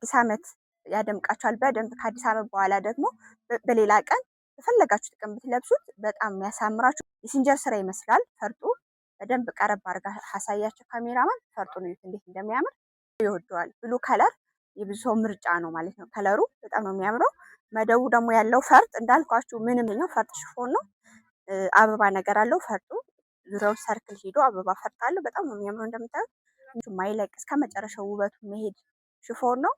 አዲስ ዓመት ያደምቃችኋል በደንብ። ከአዲስ ዓመት በኋላ ደግሞ በሌላ ቀን የፈለጋችሁት ቀን ብትለብሱት በጣም የሚያሳምራችሁ የሲንጀር ስራ ይመስላል። ፈርጡ በደንብ ቀረብ አድርጋ አሳያችሁ ካሜራማን። ፈርጡን እዩት እንዴት እንደሚያምር ይወደዋል። ብሉ ከለር የብዙ ሰው ምርጫ ነው ማለት ነው። ከለሩ በጣም ነው የሚያምረው። መደቡ ደግሞ ያለው ፈርጥ እንዳልኳችሁ ምንም ነው፣ ፈርጥ ሽፎን ነው። አበባ ነገር አለው ፈርጡ። ዙሪያው ሰርክል ሄዶ አበባ ፈርጥ አለው። በጣም ነው የሚያምረው። እንደምታዩት ማይለቅ እስከ መጨረሻው ውበቱ መሄድ ሽፎን ነው።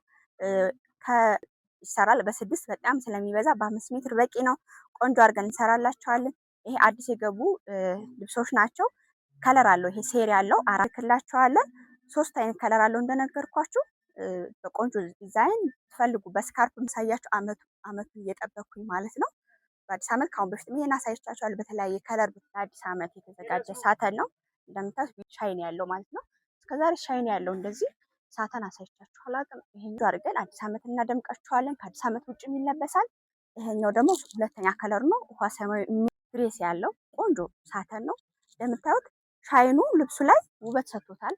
ይሰራል በ6 በጣም ስለሚበዛ በ5 ሜትር በቂ ነው። ቆንጆ አድርገን እንሰራላችኋለን። ይሄ አዲስ የገቡ ልብሶች ናቸው። ከለር አለው። ይሄ ሴሪ አለው። አራት ክላችኋለን። 3 አይነት ከለር አለው እንደነገርኳችሁ። በቆንጆ ዲዛይን ትፈልጉ በስካርፕ ምሳያችሁ አመቱ እየጠበኩኝ ማለት ነው። በአዲስ ዓመት ካሁን በፊት ይሄን አሳይቻችኋል። በተለያየ ከለር በአዲስ ዓመት የተዘጋጀ ሳተን ነው። እንደምታዩት ሻይን ያለው ማለት ነው። እስከዛሬ ሻይን ያለው እንደዚህ ሳተን አሳይቻችሁ አላውቅም። ይሄኛው አድርገን አዲስ ዓመት እናደምቃችኋለን። ከአዲስ ዓመት ውጭ ይለበሳል። ይሄኛው ደግሞ ሁለተኛ ከለር ነው። ውሃ ሰማያዊ ግሬስ ያለው ቆንጆ ሳተን ነው። እንደምታዩት ሻይኑ ልብሱ ላይ ውበት ሰጥቶታል።